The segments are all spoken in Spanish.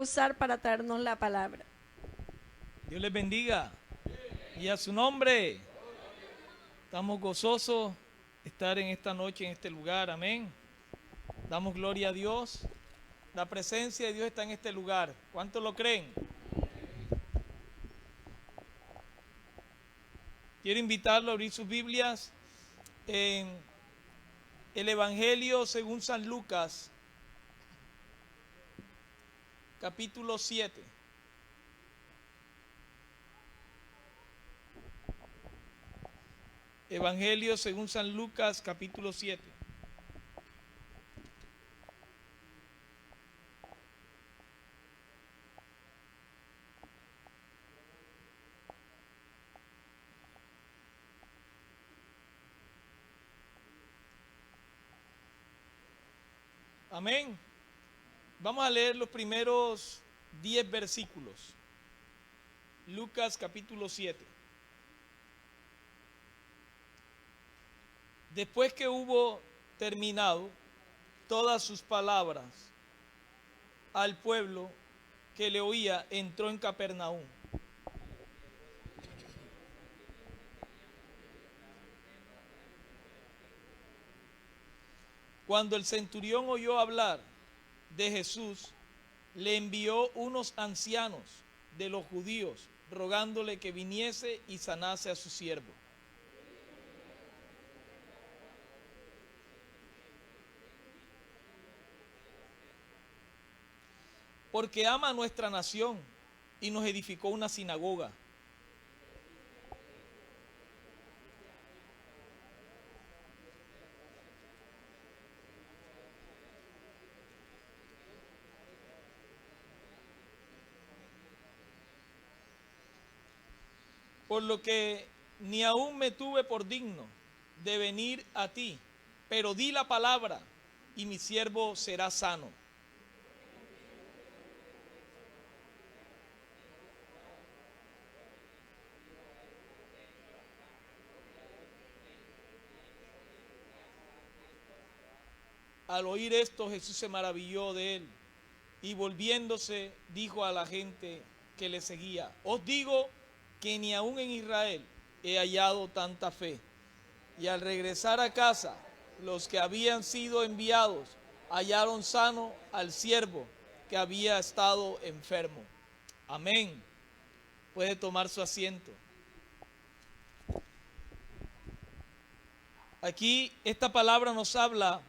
usar para traernos la palabra. Dios les bendiga y a su nombre. Estamos gozosos de estar en esta noche en este lugar, amén. Damos gloria a Dios. La presencia de Dios está en este lugar. ¿Cuántos lo creen? Quiero invitarlo a abrir sus Biblias en el Evangelio según San Lucas, capítulo 7. Evangelio según San Lucas, capítulo 7. Amén. Vamos a leer los primeros 10 versículos. Lucas capítulo 7. Después que hubo terminado todas sus palabras al pueblo que le oía, entró en Capernaum. Cuando el centurión oyó hablar de Jesús, le envió unos ancianos de los judíos, rogándole que viniese y sanase a su siervo. Porque ama a nuestra nación y nos edificó una sinagoga. Por lo que ni aún me tuve por digno de venir a ti, pero di la palabra y mi siervo será sano. Al oír esto, Jesús se maravilló de él y volviéndose dijo a la gente que le seguía: os digo que ni aún en Israel he hallado tanta fe. Y al regresar a casa, los que habían sido enviados hallaron sano al siervo que había estado enfermo. Amén. Puede tomar su asiento. Aquí esta palabra nos habla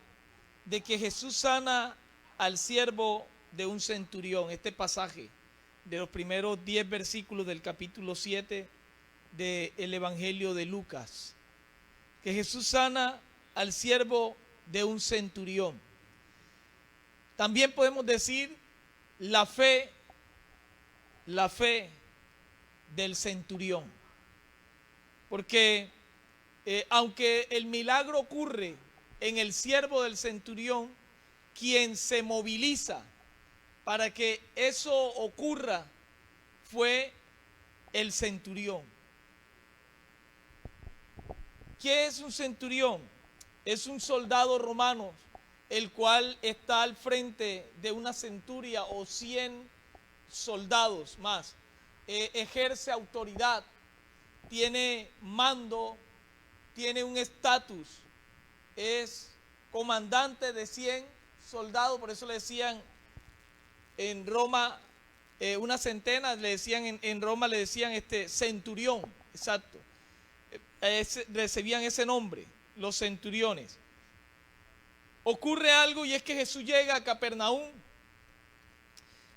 de que Jesús sana al siervo de un centurión. Este pasaje de los primeros 10 versículos del capítulo 7 del Evangelio de Lucas. Que Jesús sana al siervo de un centurión. También podemos decir la fe del centurión. Porque aunque el milagro ocurre en el siervo del centurión, quien se moviliza para que eso ocurra fue el centurión. ¿Qué es un centurión? Es un soldado romano, el cual está al frente de una centuria o 100 soldados más. Ejerce autoridad, tiene mando, tiene un estatus, es comandante de 100 soldados, por eso le decían en Roma, una centena, le decían en Roma, le decían centurión, exacto. Recibían ese nombre, los centuriones. Ocurre algo y es que Jesús llega a Capernaum.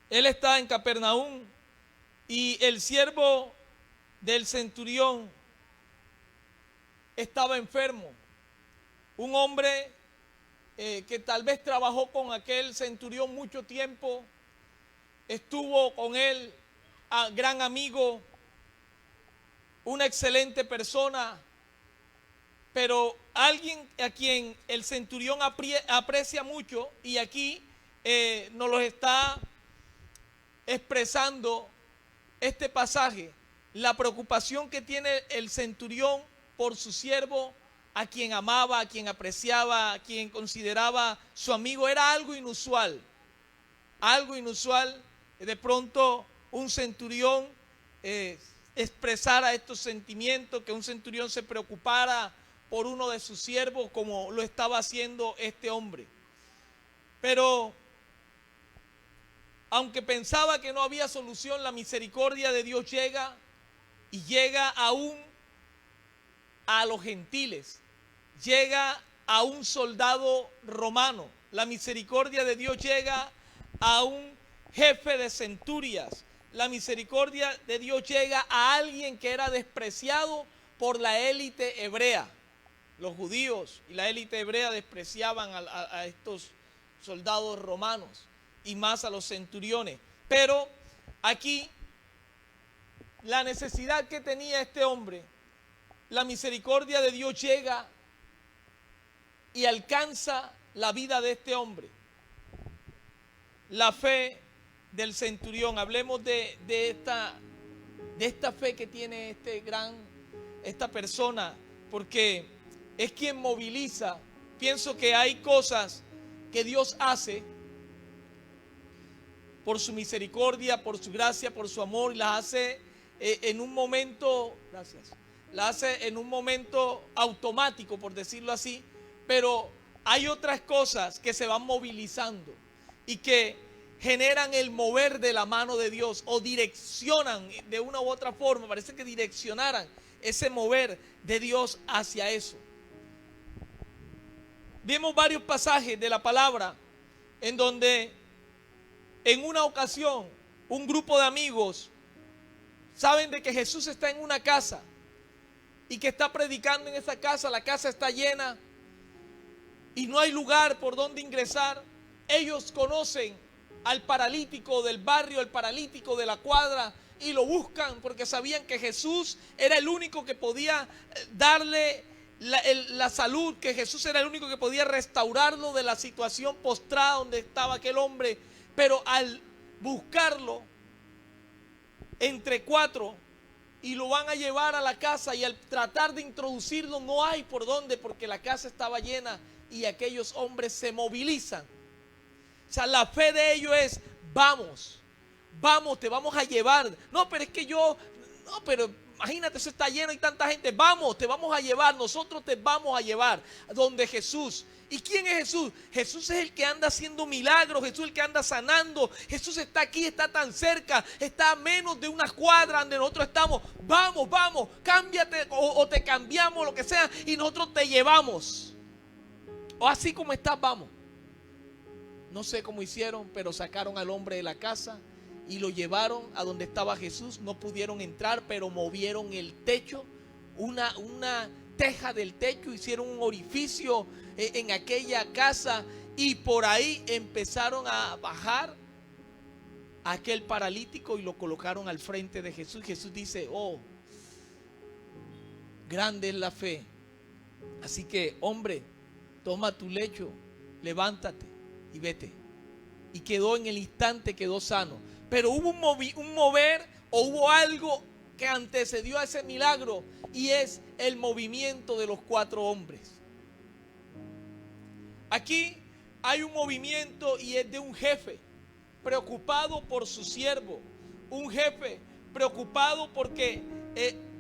Él está en Capernaum y el siervo del centurión estaba enfermo. Un hombre que tal vez trabajó con aquel centurión mucho tiempo, estuvo con él, gran amigo, una excelente persona, pero alguien a quien el centurión aprecia mucho, y aquí nos lo está expresando este pasaje, la preocupación que tiene el centurión por su siervo, a quien amaba, a quien apreciaba, a quien consideraba su amigo. Era algo inusual de pronto un centurión expresara estos sentimientos, que un centurión se preocupara por uno de sus siervos como lo estaba haciendo este hombre. Pero aunque pensaba que no había solución, la misericordia de Dios llega y llega aún a los gentiles, llega a un soldado romano. La misericordia de Dios llega a un jefe de centurias. La misericordia de Dios llega a alguien que era despreciado por la élite hebrea. Los judíos y la élite hebrea despreciaban a estos soldados romanos y más a los centuriones. Pero aquí la necesidad que tenía este hombre, la misericordia de Dios llega y alcanza la vida de este hombre. La fe del centurión. Hablemos de esta fe que tiene esta persona, porque es quien moviliza. Pienso que hay cosas que Dios hace por su misericordia, por su gracia, por su amor, y las hace en un momento, gracias, las hace en un momento automático, por decirlo así, pero hay otras cosas que se van movilizando y que generan el mover de la mano de Dios o direccionan de una u otra forma, parece que direccionaran ese mover de Dios hacia eso. Vimos varios pasajes de la palabra en donde en una ocasión un grupo de amigos saben de que Jesús está en una casa y que está predicando en esa casa. La casa está llena y no hay lugar por donde ingresar. Ellos conocen al paralítico del barrio, el paralítico de la cuadra, y lo buscan porque sabían que Jesús era el único que podía darle la salud, que Jesús era el único que podía restaurarlo de la situación postrada donde estaba aquel hombre. Pero al buscarlo entre cuatro y lo van a llevar a la casa, y al tratar de introducirlo no hay por dónde porque la casa estaba llena y aquellos hombres se movilizan. O sea, la fe de ellos es: vamos, te vamos a llevar. No, pero es que pero imagínate, eso está lleno y tanta gente. Vamos, te vamos a llevar, nosotros te vamos a llevar a donde Jesús. ¿Y quién es Jesús? Jesús es el que anda haciendo milagros, Jesús es el que anda sanando. Jesús está aquí, está tan cerca, está a menos de una cuadra donde nosotros estamos. Vamos, cámbiate o te cambiamos, lo que sea, y nosotros te llevamos. O así como estás, vamos. No sé cómo hicieron, pero sacaron al hombre de la casa y lo llevaron a donde estaba Jesús. No pudieron entrar, pero movieron el techo, una teja del techo, hicieron un orificio en aquella casa y por ahí empezaron a bajar a aquel paralítico y lo colocaron al frente de Jesús. Jesús dice: oh, grande es la fe. Así que, hombre, toma tu lecho, levántate y vete. Y quedó en el instante, quedó sano. Pero hubo un mover, o hubo algo que antecedió a ese milagro, y es el movimiento de los 4 hombres. Aquí hay un movimiento y es de un jefe preocupado por su siervo. Un jefe preocupado porque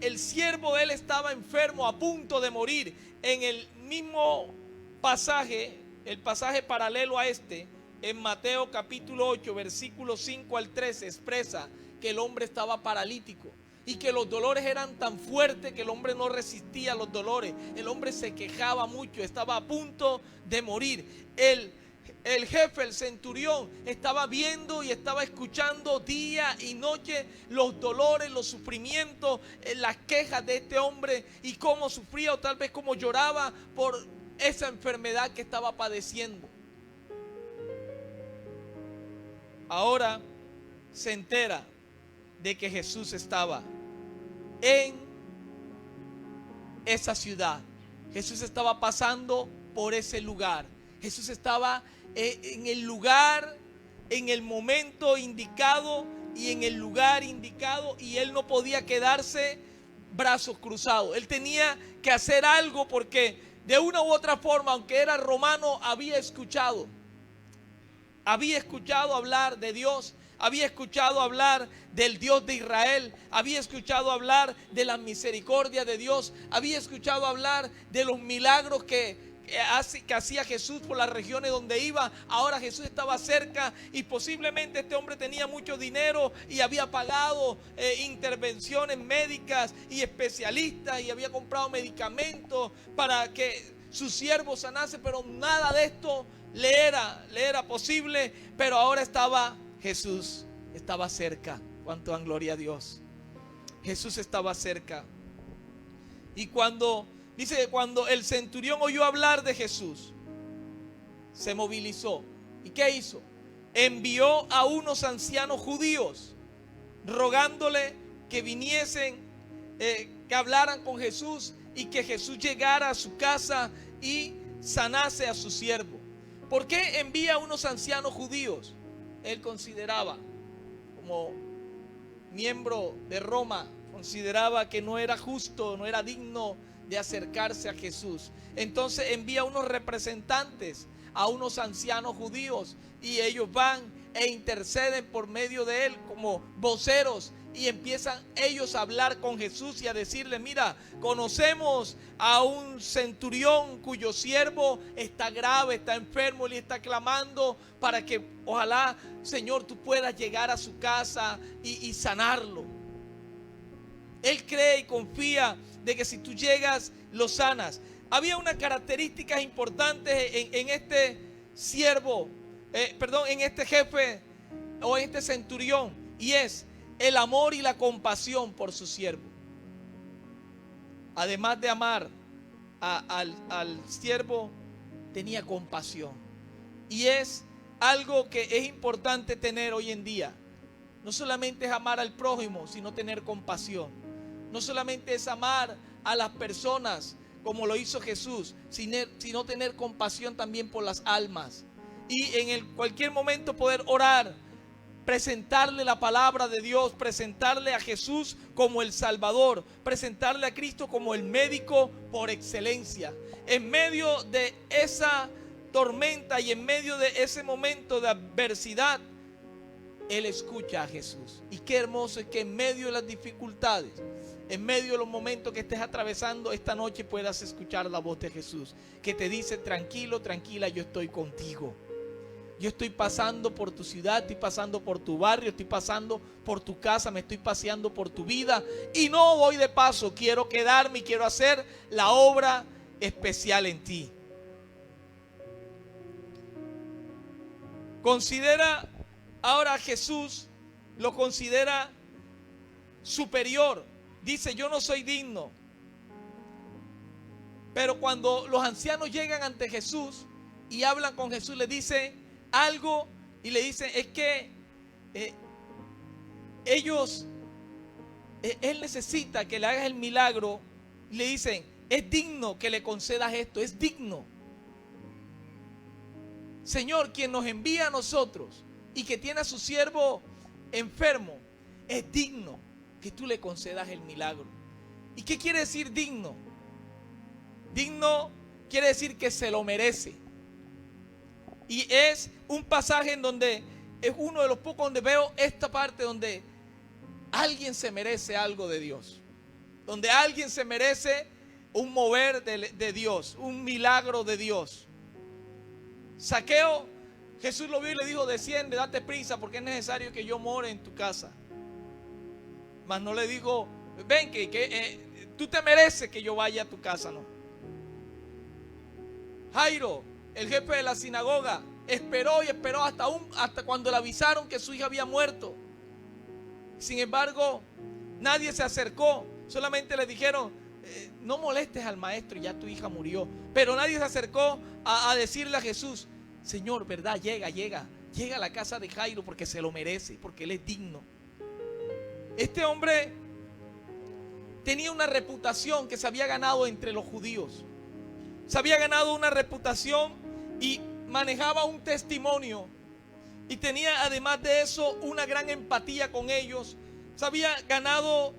el siervo de él estaba enfermo, a punto de morir. En el mismo pasaje, el pasaje paralelo a este, en Mateo capítulo 8, versículos 5 al 13, expresa que el hombre estaba paralítico y que los dolores eran tan fuertes que el hombre no resistía a los dolores. El hombre se quejaba mucho, estaba a punto de morir. El jefe, el centurión, estaba viendo y estaba escuchando día y noche los dolores, los sufrimientos, las quejas de este hombre y cómo sufría, o tal vez cómo lloraba por esa enfermedad que estaba padeciendo. Ahora se entera de que Jesús estaba en esa ciudad. Jesús estaba pasando por ese lugar. Jesús estaba en el lugar, en el momento indicado y en el lugar indicado, y él no podía quedarse brazos cruzados. Él tenía que hacer algo porque de una u otra forma, aunque era romano, había escuchado hablar de Dios, había escuchado hablar del Dios de Israel, había escuchado hablar de la misericordia de Dios, había escuchado hablar de los milagros que hacía Jesús por las regiones donde iba. Ahora Jesús estaba cerca y posiblemente este hombre tenía mucho dinero y había pagado intervenciones médicas y especialistas y había comprado medicamentos para que su siervo sanase, pero nada de esto le era posible. Pero ahora estaba Jesús, estaba cerca. Cuánto dan gloria a Dios. Jesús estaba cerca. Y dice que cuando el centurión oyó hablar de Jesús, se movilizó. ¿Y qué hizo? Envió a unos ancianos judíos rogándole que viniesen, que hablaran con Jesús y que Jesús llegara a su casa y sanase a su siervo. ¿Por qué envía a unos ancianos judíos? Él consideraba, como miembro de Roma, consideraba que no era justo, no era digno de acercarse a Jesús. Entonces envía a unos representantes, a unos ancianos judíos, y ellos van e interceden por medio de él como voceros, y empiezan ellos a hablar con Jesús y a decirle: mira, conocemos a un centurión cuyo siervo está grave, está enfermo, y está clamando para que ojalá, Señor, tú puedas llegar a su casa y sanarlo. Él cree y confía de que si tú llegas, lo sanas. Había unas características importantes en este siervo, en este jefe o en este centurión, y es el amor y la compasión por su siervo. Además de amar al siervo, tenía compasión. Y es algo que es importante tener hoy en día. No solamente es amar al prójimo, sino tener compasión. No solamente es amar a las personas como lo hizo Jesús, sino tener compasión también por las almas. Y en cualquier momento poder orar, presentarle la palabra de Dios, presentarle a Jesús como el Salvador, presentarle a Cristo como el médico por excelencia. En medio de esa tormenta y en medio de ese momento de adversidad, Él escucha a Jesús. Y qué hermoso es que en medio de las dificultades, en medio de los momentos que estés atravesando esta noche, puedas escuchar la voz de Jesús, que te dice: tranquilo, tranquila, yo estoy contigo. Yo estoy pasando por tu ciudad, estoy pasando por tu barrio, estoy pasando por tu casa, me estoy paseando por tu vida y no voy de paso, quiero quedarme y quiero hacer la obra especial en ti. Considera ahora a Jesús, lo considera superior. Dice: yo no soy digno. Pero cuando los ancianos llegan ante Jesús y hablan con Jesús, le dicen algo y le dicen: es que él necesita que le hagas el milagro. Y le dicen: es digno que le concedas esto, es digno. Señor, quien nos envía a nosotros y que tiene a su siervo enfermo, es digno que tú le concedas el milagro. ¿Y qué quiere decir digno? Digno quiere decir que se lo merece. Y es un pasaje en donde es uno de los pocos donde veo esta parte donde alguien se merece algo de Dios, donde alguien se merece un mover de Dios, un milagro de Dios. Saqueo, Jesús lo vio y le dijo: desciende, date prisa, porque es necesario que yo more en tu casa. Mas no le dijo: ven, que tú te mereces que yo vaya a tu casa, no. Jairo, el jefe de la sinagoga, esperó y esperó hasta cuando le avisaron que su hija había muerto. Sin embargo, nadie se acercó. Solamente le dijeron: no molestes al maestro, ya tu hija murió. Pero nadie se acercó a decirle a Jesús: Señor, ¿verdad? Llega a la casa de Jairo, porque se lo merece, porque él es digno. Este hombre tenía una reputación que se había ganado entre los judíos. Se había ganado una reputación y manejaba un testimonio. Y tenía además de eso una gran empatía con ellos. Se había ganado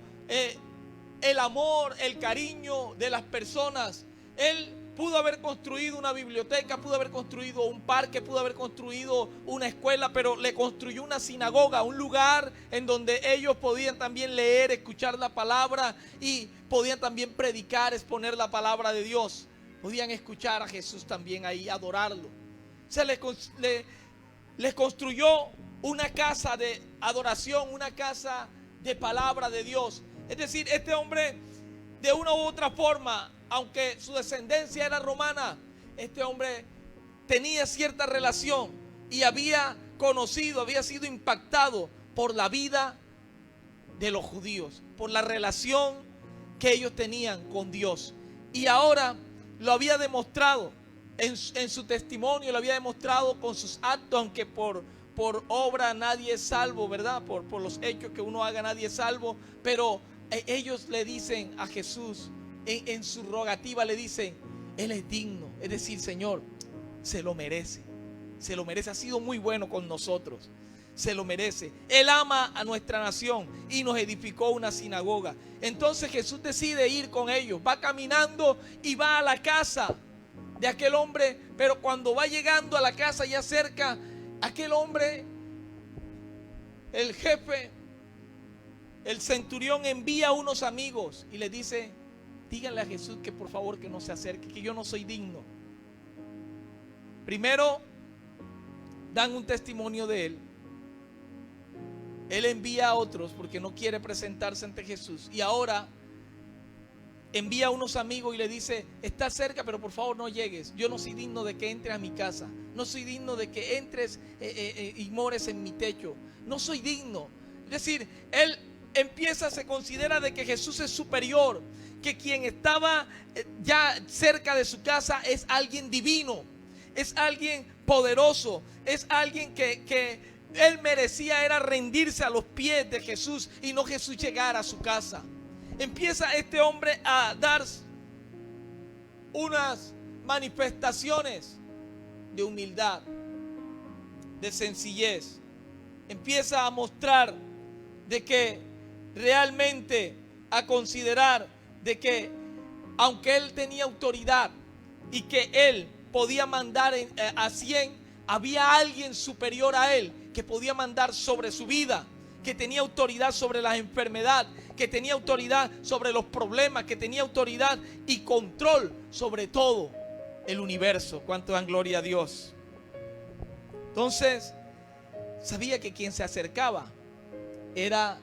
el amor, el cariño de las personas. Él pudo haber construido una biblioteca, pudo haber construido un parque, pudo haber construido una escuela, pero le construyó una sinagoga, un lugar en donde ellos podían también leer, escuchar la palabra y podían también predicar, exponer la palabra de Dios. Podían escuchar a Jesús también ahí, adorarlo. Se les construyó una casa de adoración, una casa de palabra de Dios. Es decir, este hombre, de una u otra forma, aunque su descendencia era romana, este hombre tenía cierta relación y había conocido, había sido impactado por la vida de los judíos, por la relación que ellos tenían con Dios. Y ahora lo había demostrado en su testimonio, lo había demostrado con sus actos, aunque por obra nadie es salvo, ¿verdad? Por los hechos que uno haga nadie es salvo, pero ellos le dicen a Jesús, en su rogativa le dicen, Él es digno, es decir, Señor, se lo merece, ha sido muy bueno con nosotros, se lo merece. Él ama a nuestra nación y nos edificó una sinagoga. Entonces Jesús decide ir con ellos, va caminando y va a la casa de aquel hombre, pero cuando va llegando a la casa ya cerca, aquel hombre, el jefe, el centurión envía a unos amigos y les dice, díganle a Jesús que por favor que no se acerque, que yo no soy digno. Primero dan un testimonio de él. Él envía a otros porque no quiere presentarse ante Jesús. Y ahora envía a unos amigos y le dice, está cerca, pero por favor no llegues. Yo no soy digno de que entres a mi casa. No soy digno de que entres y mores en mi techo. No soy digno. Es decir, él se considera de que Jesús es superior, que quien estaba ya cerca de su casa es alguien divino, es alguien poderoso, es alguien que él merecía era rendirse a los pies de Jesús y no Jesús llegar a su casa. Empieza este hombre a dar unas manifestaciones de humildad, de sencillez. Empieza a mostrar de que realmente, a considerar de que aunque él tenía autoridad y que él podía mandar a 100, había alguien superior a él que podía mandar sobre su vida, que tenía autoridad sobre la enfermedad, que tenía autoridad sobre los problemas, que tenía autoridad y control sobre todo el universo. ¿Cuánto dan gloria a Dios? Entonces, sabía que quien se acercaba era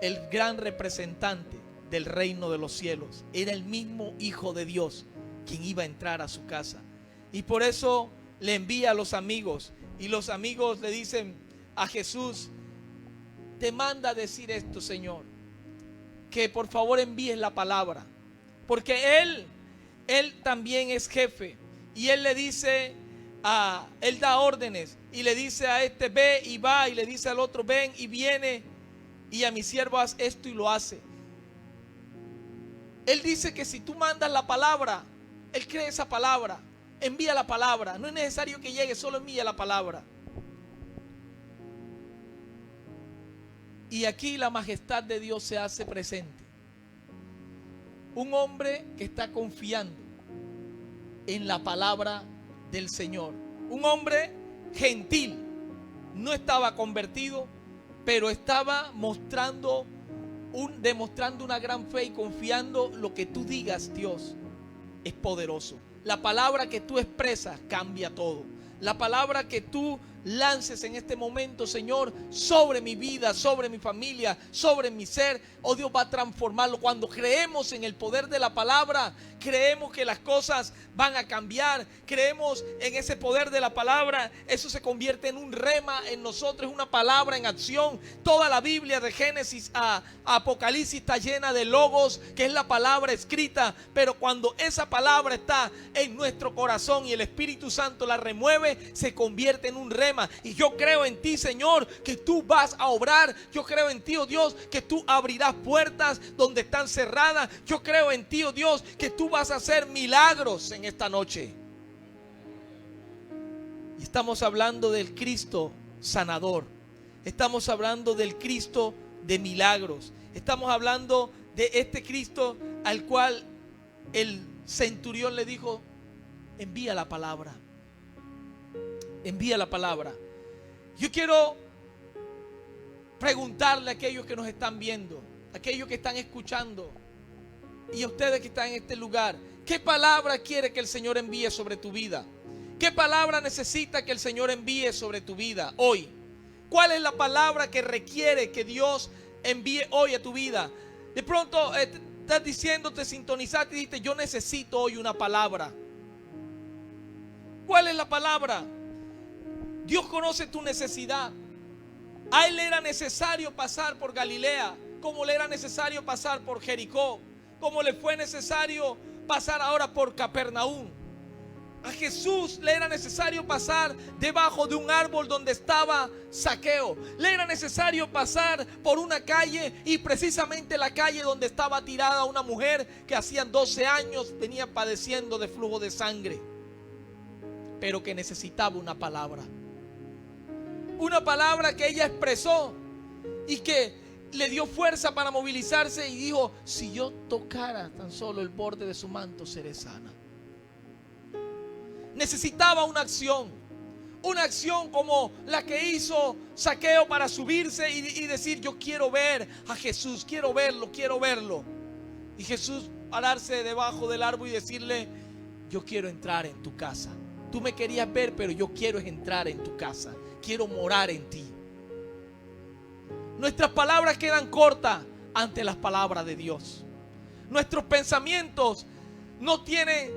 el gran representante del reino de los cielos. Era el mismo Hijo de Dios quien iba a entrar a su casa. Y por eso le envía a los amigos. Y los amigos le dicen a Jesús, te manda a decir esto, Señor, que por favor envíes la palabra. Porque él también es jefe. Y él le dice, él da órdenes. Y le dice a este, ve y va. Y le dice al otro, ven y viene. Y a mi siervo haz esto y lo hace. Él dice que si tú mandas la palabra, él cree esa palabra. Envía la palabra. No es necesario que llegue, solo envía la palabra. Y aquí la majestad de Dios se hace presente. Un hombre que está confiando en la palabra del Señor. Un hombre gentil. No estaba convertido, pero estaba demostrando una gran fe y confiando lo que tú digas, Dios, es poderoso. La palabra que tú expresas cambia todo. La palabra que tú lances en este momento, Señor, sobre mi vida, sobre mi familia, sobre mi ser, oh Dios, va a transformarlo. Cuando creemos en el poder de la palabra, creemos que las cosas van a cambiar, creemos en ese poder de la palabra, eso se convierte en un rema en nosotros, es una palabra en acción. Toda la Biblia de Génesis a Apocalipsis está llena de logos, que es la palabra escrita, pero cuando esa palabra está en nuestro corazón y el Espíritu Santo la remueve, se convierte en un rema. Y yo creo en ti, Señor, que tú vas a obrar. Yo creo en ti, oh Dios, que tú abrirás puertas donde están cerradas. Yo creo en ti, oh Dios, que tú vas a hacer milagros en esta noche. Y estamos hablando del Cristo sanador. Estamos hablando del Cristo de milagros. Estamos hablando de este Cristo al cual el centurión le dijo, envía la palabra. Envía la palabra. Yo quiero preguntarle a aquellos que nos están viendo, a aquellos que están escuchando y a ustedes que están en este lugar, ¿qué palabra quiere que el Señor envíe sobre tu vida? ¿Qué palabra necesita que el Señor envíe sobre tu vida hoy? ¿Cuál es la palabra que requiere que Dios envíe hoy a tu vida? De pronto estás diciendo, te sintonizaste y dijiste, yo necesito hoy una palabra. ¿Cuál es la palabra? Dios conoce tu necesidad. A Él le era necesario pasar por Galilea, como le era necesario pasar por Jericó, como le fue necesario pasar ahora por Capernaum. A Jesús le era necesario pasar debajo de un árbol donde estaba Zaqueo. Le era necesario pasar por una calle, y precisamente la calle donde estaba tirada una mujer que hacía 12 años venía padeciendo de flujo de sangre, pero que necesitaba una palabra. Una palabra que ella expresó y que le dio fuerza para movilizarse y dijo, si yo tocara tan solo el borde de su manto, seré sana. Necesitaba una acción como la que hizo Zaqueo para subirse y decir, yo quiero ver a Jesús, quiero verlo. Y Jesús pararse debajo del árbol y decirle, yo quiero entrar en tu casa. Tú me querías ver, pero yo quiero entrar en tu casa. Quiero morar en ti. Nuestras palabras quedan cortas ante las palabras de Dios. Nuestros pensamientos no tienen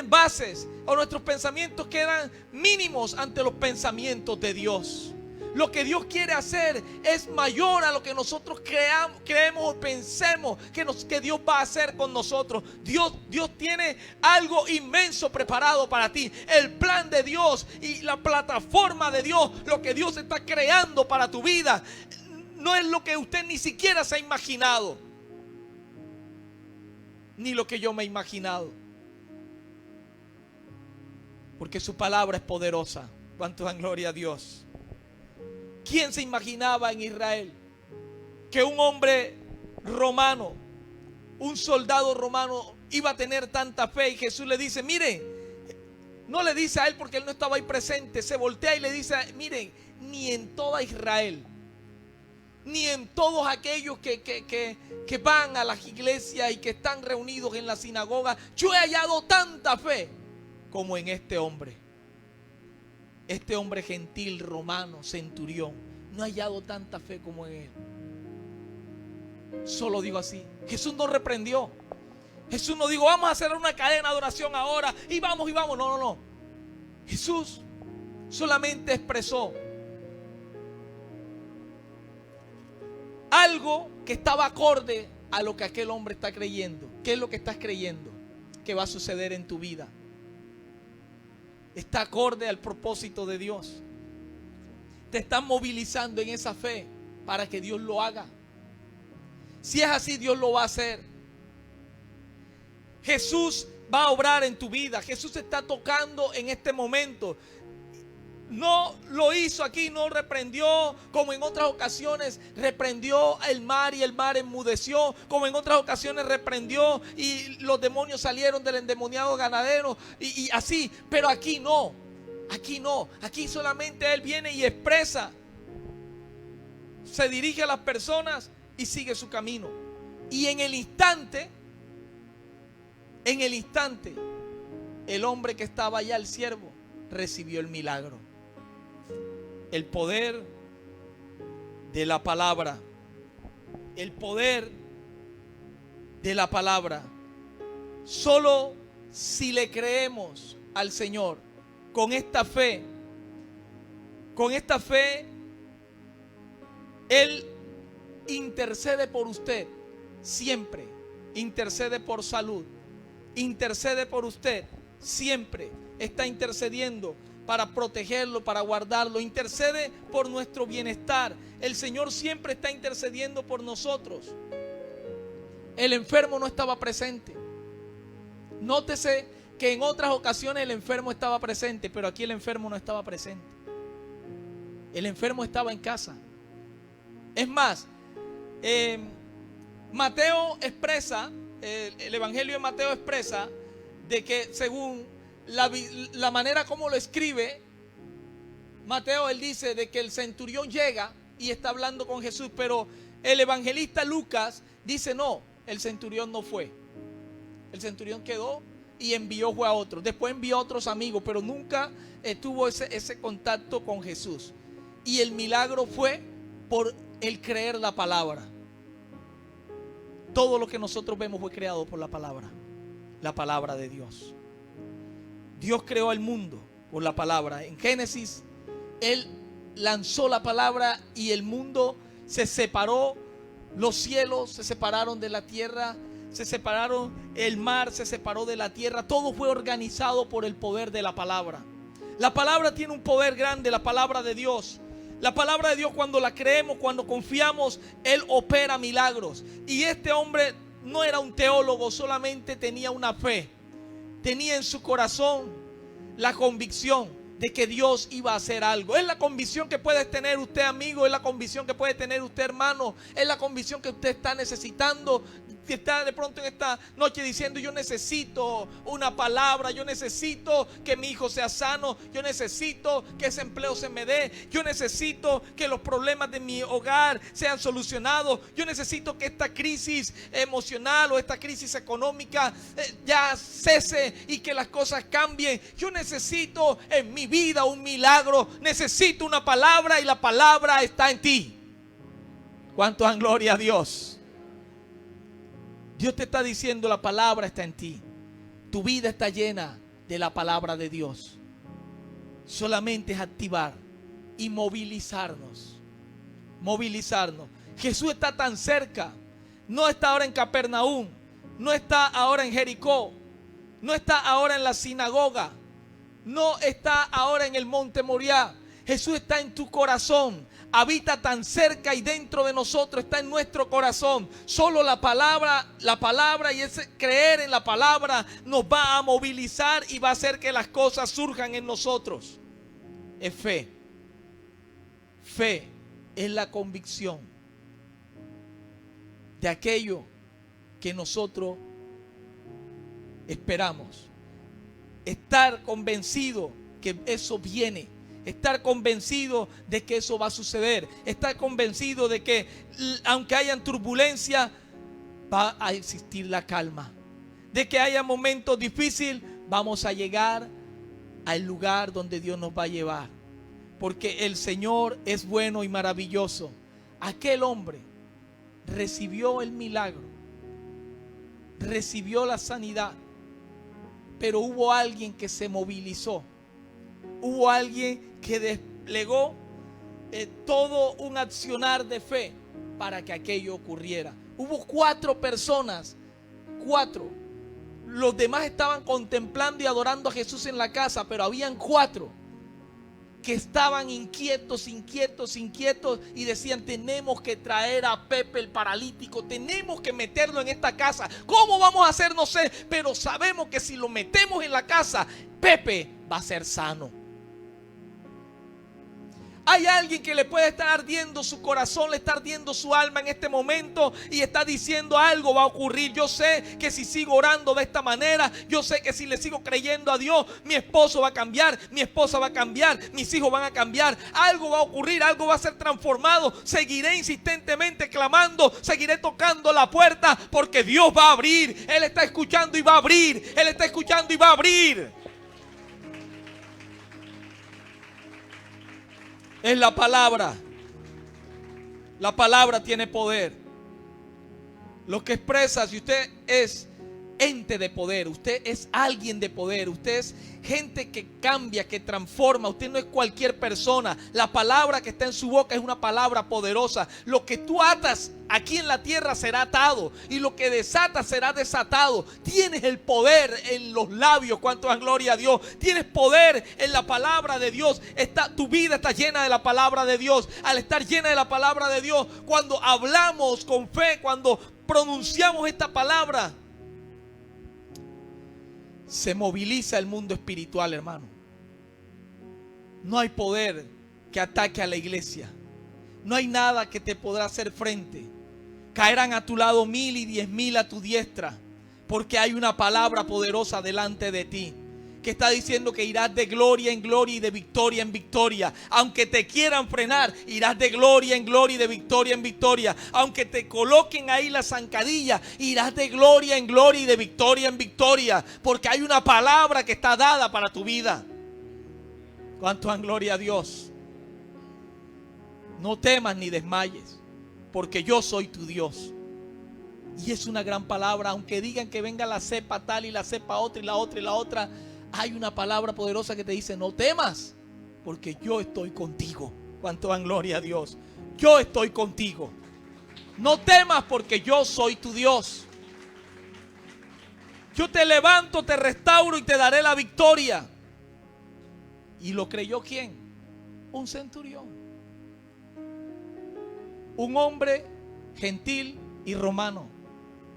bases, o nuestros pensamientos quedan mínimos ante los pensamientos de Dios. Lo que Dios quiere hacer es mayor a lo que nosotros creemos o pensemos que Dios va a hacer con nosotros. Dios tiene algo inmenso preparado para ti. El plan de Dios y la plataforma de Dios, lo que Dios está creando para tu vida, no es lo que usted ni siquiera se ha imaginado, ni lo que yo me he imaginado, porque su palabra es poderosa. ¿Cuánto dan gloria a Dios? ¿Quién se imaginaba en Israel que un hombre romano, un soldado romano, iba a tener tanta fe? Y Jesús le dice, miren, no le dice a él porque él no estaba ahí presente, se voltea y le dice, miren, ni en toda Israel, ni en todos aquellos que van a las iglesias y que están reunidos en la sinagoga, yo he hallado tanta fe como en este hombre. Este hombre gentil, romano, centurión, no ha hallado tanta fe como en él. Solo digo así, Jesús no reprendió. Jesús no dijo, vamos a hacer una cadena de oración ahora y vamos. No. Jesús solamente expresó algo que estaba acorde a lo que aquel hombre está creyendo. ¿Qué es lo que estás creyendo que va a suceder en tu vida? Está acorde al propósito de Dios. Te estás movilizando en esa fe para que Dios lo haga. Si es así, Dios lo va a hacer. Jesús va a obrar en tu vida. Jesús te está tocando en este momento. No lo hizo aquí, no reprendió como en otras ocasiones reprendió el mar y el mar enmudeció, como en otras ocasiones reprendió y los demonios salieron del endemoniado ganadero y así, pero aquí no, aquí solamente Él viene y expresa, se dirige a las personas y sigue su camino. Y en el instante, el hombre que estaba allá, el siervo, recibió el milagro. El poder de la palabra. El poder de la palabra. Solo si le creemos al Señor con esta fe, Él intercede por usted siempre. Intercede por salud. Intercede por usted siempre. Está intercediendo para protegerlo, para guardarlo. Intercede por nuestro bienestar. El Señor siempre está intercediendo por nosotros. El enfermo no estaba presente. Nótese que en otras ocasiones el enfermo estaba presente, pero aquí el enfermo no estaba presente. El enfermo estaba en casa. Es más, Mateo expresa, el Evangelio de Mateo expresa de que según la manera como lo escribe Mateo, él dice de que el centurión llega y está hablando con Jesús, pero el evangelista Lucas dice no, el centurión no fue. El centurión quedó y fue a otros. Después envió a otros amigos, pero nunca tuvo ese contacto con Jesús. Y el milagro fue por el creer la palabra. Todo lo que nosotros vemos fue creado por la palabra de Dios. Dios creó el mundo por la palabra. En Génesis, Él lanzó la palabra y el mundo se separó. Los cielos se separaron de la tierra, se separaron, el mar se separó de la tierra. Todo fue organizado por el poder de la palabra. La palabra tiene un poder grande, la palabra de Dios. La palabra de Dios, cuando la creemos, cuando confiamos, Él opera milagros. Y este hombre no era un teólogo, solamente tenía una fe. Tenía en su corazón la convicción de que Dios iba a hacer algo. Es la convicción que puede tener usted, amigo. Es la convicción que puede tener usted, hermano. Es la convicción que usted está necesitando. Que está de pronto en esta noche diciendo: yo necesito una palabra, yo necesito que mi hijo sea sano, yo necesito que ese empleo se me dé, yo necesito que los problemas de mi hogar sean solucionados, yo necesito que esta crisis emocional o esta crisis económica ya cese y que las cosas cambien. Yo necesito en mi vida un milagro, necesito una palabra, y la palabra está en ti. ¿Cuántos dan gloria a Dios? Dios te está diciendo: la palabra está en ti. Tu vida está llena de la palabra de Dios. Solamente es activar y movilizarnos. Jesús está tan cerca. No está ahora en Capernaum. No está ahora en Jericó. No está ahora en la sinagoga. No está ahora en el monte Moriah. Jesús está en tu corazón. Habita tan cerca y dentro de nosotros, está en nuestro corazón. Solo la palabra y ese creer en la palabra nos va a movilizar y va a hacer que las cosas surjan en nosotros. Es fe. Fe es la convicción de aquello que nosotros esperamos. Estar convencido que eso viene. Estar convencido de que eso va a suceder. Estar convencido de que aunque hayan turbulencia, va a existir la calma. De que haya momentos difíciles, vamos a llegar al lugar donde Dios nos va a llevar. Porque el Señor es bueno y maravilloso. Aquel hombre recibió el milagro, recibió la sanidad, pero hubo alguien que se movilizó. Hubo alguien que desplegó todo un accionar de fe para que aquello ocurriera. Hubo 4 personas, 4. Los demás estaban contemplando y adorando a Jesús en la casa, pero habían 4 que estaban inquietos y decían: tenemos que traer a Pepe el paralítico, tenemos que meterlo en esta casa. ¿Cómo vamos a hacer? No sé, pero sabemos que si lo metemos en la casa, Pepe va a ser sano. Hay alguien que le puede estar ardiendo su corazón, le está ardiendo su alma en este momento y está diciendo: algo va a ocurrir. Yo sé que si sigo orando de esta manera, yo sé que si le sigo creyendo a Dios, mi esposo va a cambiar, mi esposa va a cambiar, mis hijos van a cambiar. Algo va a ocurrir, algo va a ser transformado. Seguiré insistentemente clamando, seguiré tocando la puerta, porque Dios va a abrir. Él está escuchando y va a abrir. Él está escuchando y va a abrir. Es la palabra. La palabra tiene poder. Lo que expresa, si usted es ente de poder, usted es alguien de poder, usted es gente que cambia, que transforma. Usted no es cualquier persona. La palabra que está en su boca es una palabra poderosa. Lo que tú atas aquí en la tierra será atado, y lo que desatas será desatado. Tienes el poder en los labios. ¿Cuánto dan gloria a Dios? Tienes poder en la palabra de Dios. Tu vida está llena de la palabra de Dios. Al estar llena de la palabra de Dios, cuando hablamos con fe, cuando pronunciamos esta palabra, se moviliza el mundo espiritual, hermano. No hay poder que ataque a la iglesia. No hay nada que te podrá hacer frente. Caerán a tu lado 1000 y 10,000 a tu diestra, Porque hay una palabra poderosa delante de ti que está diciendo que irás de gloria en gloria y de victoria en victoria. Aunque te quieran frenar, irás de gloria en gloria y de victoria en victoria. Aunque te coloquen ahí la zancadilla, irás de gloria en gloria y de victoria en victoria. Porque hay una palabra que está dada para tu vida. ¿Cuánto dan gloria a Dios? No temas ni desmayes, porque yo soy tu Dios. Y es una gran palabra. Aunque digan que venga la cepa tal y la cepa otra y la otra y la otra, hay una palabra poderosa que te dice: no temas, porque yo estoy contigo. ¿Cuánto dan gloria a Dios? Yo estoy contigo. No temas, porque yo soy tu Dios. Yo te levanto, te restauro y te daré la victoria. ¿Y lo creyó quién? Un centurión. Un hombre gentil y romano.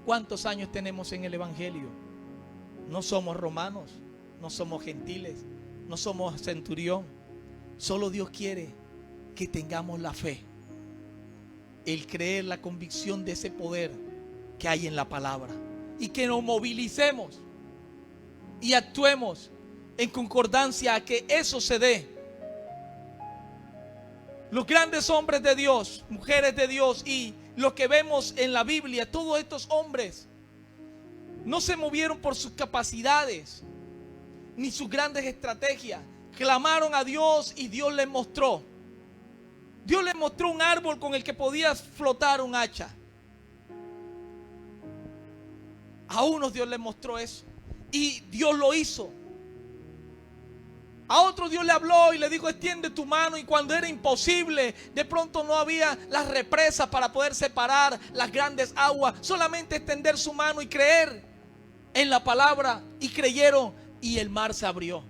¿Cuántos años tenemos en el evangelio? No somos romanos, no somos gentiles, no somos centurión. Solo Dios quiere que tengamos la fe, el creer, la convicción de ese poder que hay en la palabra, y que nos movilicemos y actuemos en concordancia a que eso se dé. Los grandes hombres de Dios, mujeres de Dios y lo que vemos en la Biblia, todos estos hombres no se movieron por sus capacidades ni sus grandes estrategias. Clamaron a Dios y Dios les mostró. Dios les mostró un árbol con el que podía flotar un hacha. A unos Dios les mostró eso y Dios lo hizo. A otro Dios le habló y le dijo: extiende tu mano. Y cuando era imposible, de pronto no había las represas para poder separar las grandes aguas, solamente extender su mano y creer en la palabra. Y creyeron y el mar se abrió.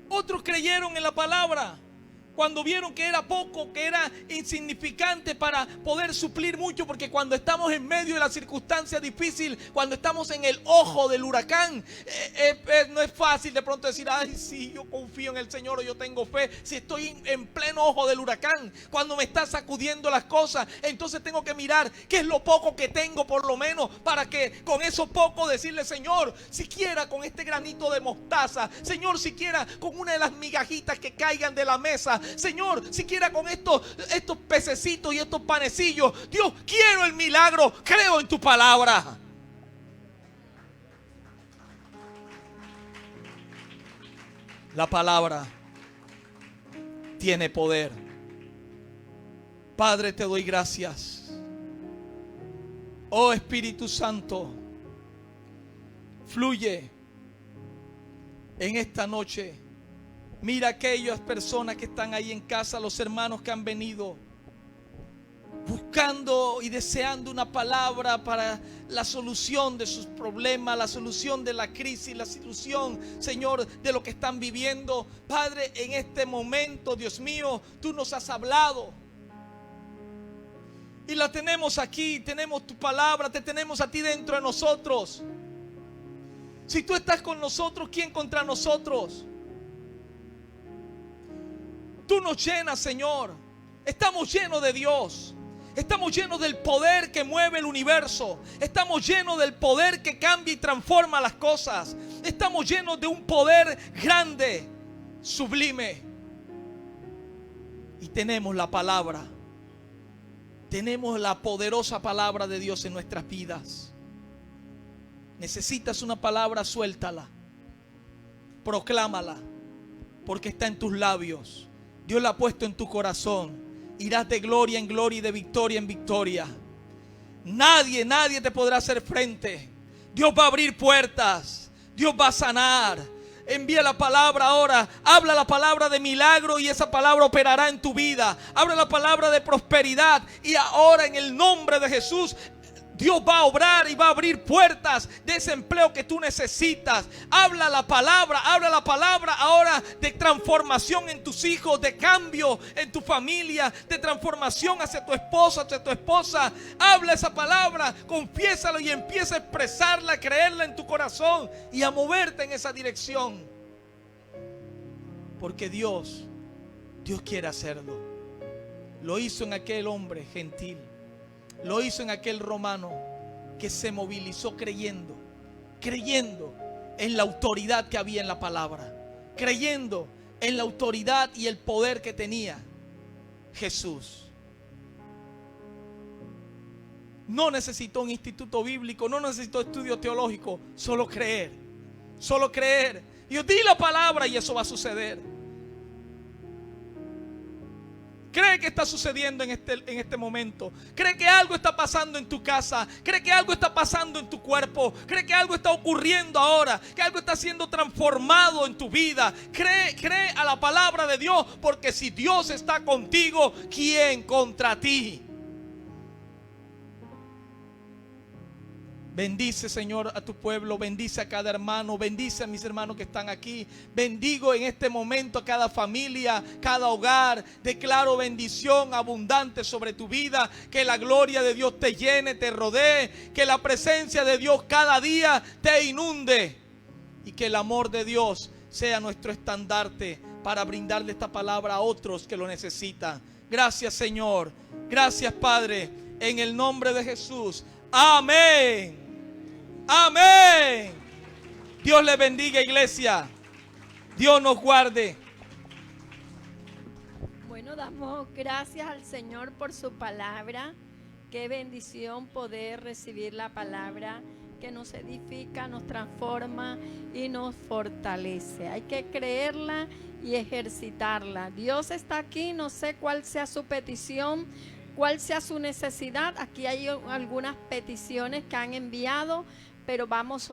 Otros creyeron en la palabra cuando vieron que era poco, que era insignificante para poder suplir mucho. Porque cuando estamos en medio de la circunstancia difícil, cuando estamos en el ojo del huracán, no es fácil de pronto decir: ay, sí, yo confío en el Señor o yo tengo fe. Si estoy en pleno ojo del huracán, cuando me está sacudiendo las cosas, entonces tengo que mirar qué es lo poco que tengo, por lo menos, para que con eso poco decirle: Señor, siquiera con este granito de mostaza, Señor, siquiera con una de las migajitas que caigan de la mesa, Señor, siquiera con estos pececitos y estos panecillos, Dios, quiero el milagro, creo en tu palabra. La palabra tiene poder. Padre, te doy gracias. Oh Espíritu Santo, fluye en esta noche. Mira aquellas personas que están ahí en casa, los hermanos que han venido buscando y deseando una palabra para la solución de sus problemas, la solución de la crisis, la solución, Señor, de lo que están viviendo. Padre, en este momento, Dios mío, tú nos has hablado y la tenemos aquí, tenemos tu palabra, te tenemos a ti dentro de nosotros. Si tú estás con nosotros, ¿quién contra nosotros? Tú nos llenas, Señor. Estamos llenos de Dios. Estamos llenos del poder que mueve el universo. Estamos llenos del poder que cambia y transforma las cosas. Estamos llenos de un poder grande, sublime. Y tenemos la palabra. Tenemos la poderosa palabra de Dios en nuestras vidas. Necesitas una palabra, suéltala. Proclámala, porque está en tus labios. Dios la ha puesto en tu corazón. Irás de gloria en gloria y de victoria en victoria. Nadie te podrá hacer frente. Dios va a abrir puertas. Dios va a sanar. Envía la palabra ahora. Habla la palabra de milagro y esa palabra operará en tu vida. Habla la palabra de prosperidad y ahora en el nombre de Jesús, Dios va a obrar y va a abrir puertas de ese empleo que tú necesitas. Habla la palabra ahora de transformación en tus hijos, de cambio en tu familia, de transformación hacia tu esposo, hacia tu esposa. Habla esa palabra, confiésalo y empieza a expresarla, a creerla en tu corazón y a moverte en esa dirección. Porque Dios quiere hacerlo. Lo hizo en aquel hombre gentil. lo hizo en aquel romano que se movilizó creyendo en la autoridad que había en la palabra, creyendo en la autoridad y el poder que tenía Jesús. No necesitó un instituto bíblico, no necesitó estudio teológico, solo creer. Solo creer. Dios, di la palabra y eso va a suceder. Cree que está sucediendo en este momento. Cree que algo está pasando en tu casa. Cree que algo está pasando en tu cuerpo. Cree que algo está ocurriendo ahora. Que algo está siendo transformado en tu vida. Cree a la palabra de Dios. Porque si Dios está contigo, ¿quién contra ti? Bendice, Señor, a tu pueblo, bendice a cada hermano, bendice a mis hermanos que están aquí. Bendigo en este momento a cada familia, cada hogar. Declaro bendición abundante sobre tu vida. Que la gloria de Dios te llene, te rodee. Que la presencia de Dios cada día te inunde. Y que el amor de Dios sea nuestro estandarte para brindarle esta palabra a otros que lo necesitan. Gracias, Señor. Gracias, Padre. En el nombre de Jesús. Amén. Amén. Dios les bendiga, iglesia. Dios nos guarde. Bueno, damos gracias al Señor por su palabra. Qué bendición poder recibir la palabra que nos edifica, nos transforma y nos fortalece. Hay que creerla y ejercitarla. Dios está aquí, no sé cuál sea su petición, cuál sea su necesidad. Aquí hay algunas peticiones que han enviado, pero vamos